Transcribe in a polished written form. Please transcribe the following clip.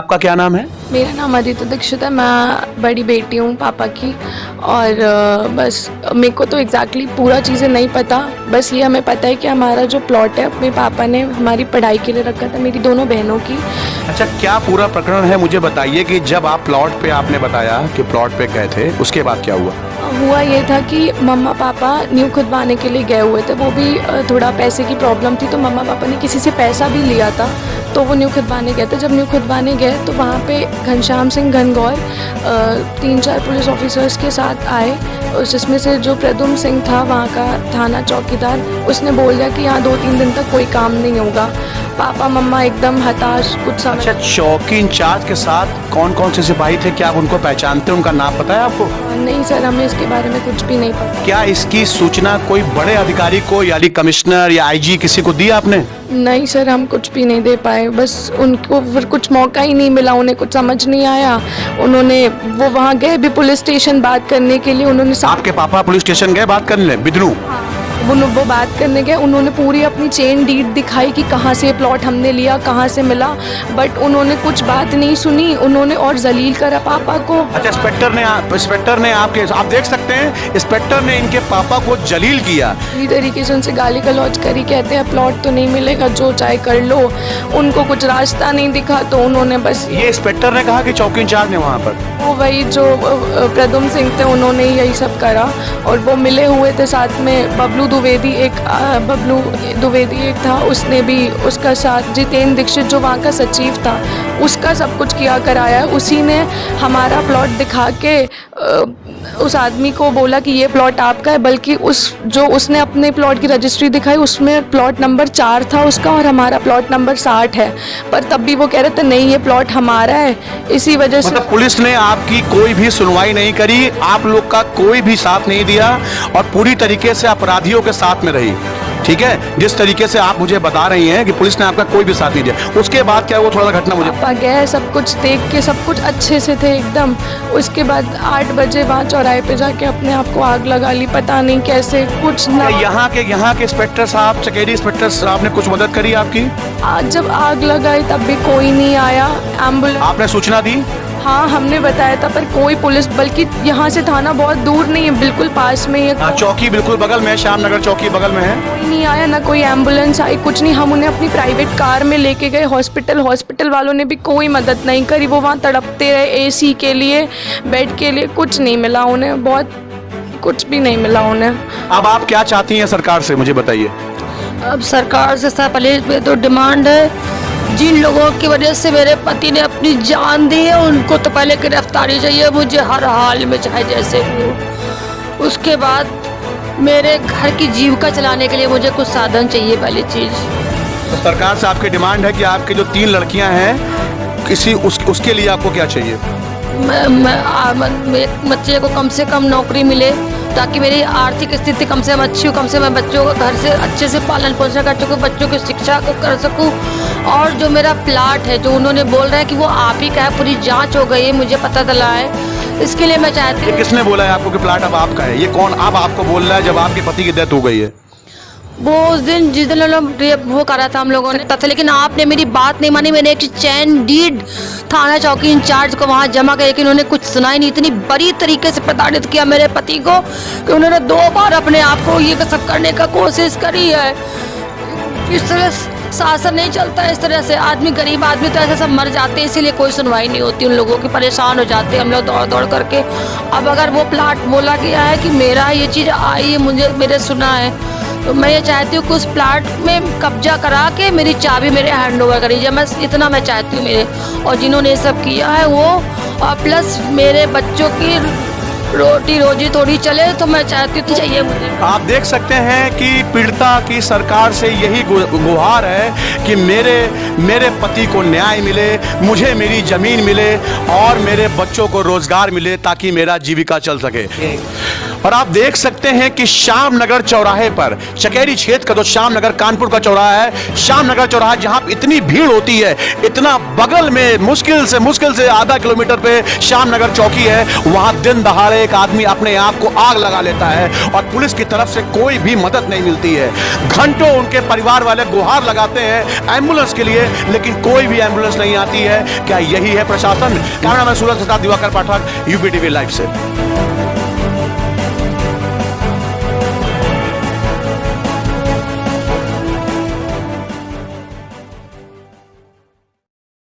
आपका क्या नाम है? मेरा नाम अदिति दीक्षित है। मैं बड़ी बेटी हूँ पापा की। और बस मेरे को तो एग्जैक्टली पूरा चीज़ें नहीं पता, बस ये हमें पता है कि हमारा जो प्लॉट है अपने पापा ने हमारी पढ़ाई के लिए रखा था, मेरी दोनों बहनों की। अच्छा, क्या पूरा प्रकरण है मुझे बताइए कि जब आप प्लॉट पे, आपने बताया कि प्लॉट पे गए थे, उसके बाद क्या हुआ? हुआ ये था कि मम्मा पापा न्यू खुदवाने के लिए गए हुए थे। वो भी थोड़ा पैसे की प्रॉब्लम थी, तो मम्मा पापा ने किसी से पैसा भी लिया था, तो वो न्यू खुदवाने गए थे। जब न्यू खुदवाने गए तो वहाँ पे घनश्याम सिंह घनगौर 3-4 पुलिस ऑफिसर्स के साथ आए, जिसमें से जो प्रद्युम्न सिंह था वहाँ का थाना चौकीदार, उसने बोल दिया कि यहाँ 2-3 दिन तक कोई काम नहीं होगा। पापा मम्मा एकदम हताश, कुछ समझ। अच्छा, चौकी इंचार्ज के साथ कौन कौन से सिपाही थे, क्या आप उनको पहचानते हैं, उनका नाम पता है आपको? नहीं सर, हमें इसके बारे में कुछ भी नहीं पता। क्या इसकी सूचना कोई बड़े अधिकारी को, यानी कमिश्नर या आईजी किसी को दी आपने? नहीं सर, हम कुछ भी नहीं दे पाए, बस उनको फिर कुछ मौका ही नहीं मिला, उन्हें कुछ समझ नहीं आया। वो वहाँ गए भी पुलिस स्टेशन बात करने के लिए। उन्होंने आपके पापा पुलिस स्टेशन गए बात करने, बिदनू? वो बात करने गए, उन्होंने पूरी अपनी चेन डीड दिखाई कि कहाँ से ये प्लॉट हमने लिया, कहाँ से मिला, बट उन्होंने कुछ बात नहीं सुनी। उन्होंने और जलील करा पापा को। अच्छा, इंस्पेक्टर ने आपके, आप देख सकते हैं, इंस्पेक्टर ने इनके पापा को जलील किया। इसी तरीके से उनसे गाली गलौज करी, कहते हैं प्लॉट तो नहीं मिलेगा, जो चाहे कर लो। उनको कुछ रास्ता नहीं दिखा, तो उन्होंने बस ये इंस्पेक्टर ने कहा कि चौकी इंचार्ज ने वहाँ पर? वो वही जो प्रद्युम्न सिंह थे, उन्होंने यही सब करा। और वो मिले हुए थे साथ में बबलू द्विवेदी एक था, उसने भी उसका साथ, जितेंद्र दीक्षित जो वहाँ का सचिव था, उसका सब कुछ किया कराया। उसी ने हमारा प्लॉट दिखा के उस आदमी को बोला कि ये प्लॉट आपका है, बल्कि उसने अपने प्लॉट की रजिस्ट्री दिखाई, उसमें प्लॉट नंबर 4 था उसका और हमारा प्लॉट नंबर 60 है, पर तब भी वो कह रहे थे नहीं ये प्लॉट हमारा है। इसी वजह से मतलब पुलिस ने आपकी कोई भी सुनवाई नहीं करी, आप लोग का कोई भी साथ नहीं दिया और पूरी तरीके से अपराधियों के साथ में रही, ठीक है? जिस तरीके से आप मुझे बता रही हैं कि पुलिस ने आपका कोई भी साथ नहीं दिया, उसके बाद क्या हुआ, थोड़ा सा घटना मुझे। पापा गए, सब कुछ देख के, सब कुछ अच्छे से थे एकदम। उसके बाद 8 बजे वहाँ चौराहे पे जाके अपने आप को आग लगा ली, पता नहीं कैसे, कुछ ना। यहाँ के इंस्पेक्टर साहब, चकेरी इंस्पेक्टर साहब ने कुछ मदद करी आपकी? आज जब आग लगाई तब भी कोई नहीं आया। एम्बुलेंस आपने सूचना दी? हाँ, हमने बताया था, पर कोई पुलिस, बल्कि यहाँ से थाना बहुत दूर नहीं है, बिल्कुल पास में है। चौकी बिल्कुल बगल में है, श्यामनगर चौकी बगल में है। कोई नहीं आया, ना कोई एम्बुलेंस आई, कुछ नहीं। हम उन्हें अपनी प्राइवेट कार में लेके गए हॉस्पिटल वालों ने भी कोई मदद नहीं करी। वो वहाँ तड़पते रहे एसी के लिए, बेड के लिए, कुछ नहीं मिला उन्हें, बहुत कुछ भी नहीं मिला उन्हें। अब आप क्या चाहती हैं सरकार से, मुझे बताइए? अब सरकार से पहले तो डिमांड है, जिन लोगों की वजह से मेरे पति ने अपनी जान दी है, उनको तो पहले गिरफ्तारी चाहिए मुझे, हर हाल में, चाहे जैसे हो। उसके बाद मेरे घर की जीविका चलाने के लिए मुझे कुछ साधन चाहिए, पहली चीज़। तो सरकार से आपकी डिमांड है कि आपकी जो 3 लड़कियां हैं, उसके लिए आपको क्या चाहिए? एक बच्चे को कम से कम नौकरी मिले, ताकि मेरी आर्थिक स्थिति कम से कम अच्छी हो, कम से मैं बच्चों को घर से अच्छे से पालन पोषण कर सकूँ, बच्चों की शिक्षा को कर सकूँ। और जो मेरा प्लाट है, जो उन्होंने बोल रहा है कि वो आप ही का है, पूरी जांच हो गई है, मुझे पता चला है, इसके लिए मैं चाहती हूँ। किसने बोला है आपको कि प्लाट अब आपका है? ये कौन अब आपको बोल रहा है जब आपके पति की डेथ हो गई है? वो उस दिन जिस दिन वो करा था हम लोगों ने, लेकिन आपने मेरी बात नहीं मानी। मैंने एक चैन डीड थाना चौकी इंचार्ज को वहाँ जमा किया, लेकिन उन्होंने कुछ सुनाई नहीं। इतनी बड़ी तरीके से प्रताड़ित किया मेरे पति को कि उन्होंने 2 बार अपने आप को ये सब करने का कोशिश करी है। इस तरह शासन नहीं चलता है, इस तरह से आदमी, गरीब आदमी तो ऐसे सब मर जाते हैं, इसीलिए कोई सुनवाई नहीं होती उन लोगों की, परेशान हो जाते हैं हम लोग दौड़ दौड़ करके। अब अगर वो प्लाट बोला गया है कि मेरा, ये चीज़ आई है, मेरे सुना है, तो मैं ये चाहती हूँ कि उस प्लाट में कब्जा करा के मेरी चाबी मेरे हैंड ओवर करी जाए। मैं इतना मैं चाहती हूँ मेरे, और जिन्होंने ये सब किया है वो, और प्लस मेरे बच्चों की रोटी रोजी थोड़ी चले, तो मैं चाहती हूँ, चाहिए मुझे। आप देख सकते हैं कि पीड़िता की सरकार से यही गुहार है कि मेरे पति को न्याय मिले, मुझे मेरी जमीन मिले और मेरे बच्चों को रोजगार मिले, ताकि मेरा जीविका चल सके। और आप देख सकते हैं कि श्याम नगर चौराहे पर, चकेरी क्षेत्र का जो श्याम नगर कानपुर का चौराहा है, श्याम नगर चौराहा जहां इतनी भीड़ होती है, इतना बगल में मुश्किल से आधा किलोमीटर पे श्याम नगर चौकी है, वहां दिन दहाड़े एक आदमी अपने आप को आग लगा लेता है और पुलिस की तरफ से कोई भी मदद नहीं मिलती है। घंटों उनके परिवार वाले गुहार लगाते हैं एम्बुलेंस के लिए, लेकिन कोई भी एम्बुलेंस नहीं आती है। क्या यही है प्रशासन? कैमरामैन सूरज के साथ दिवाकर पाठक, यूपी टीवी लाइव से।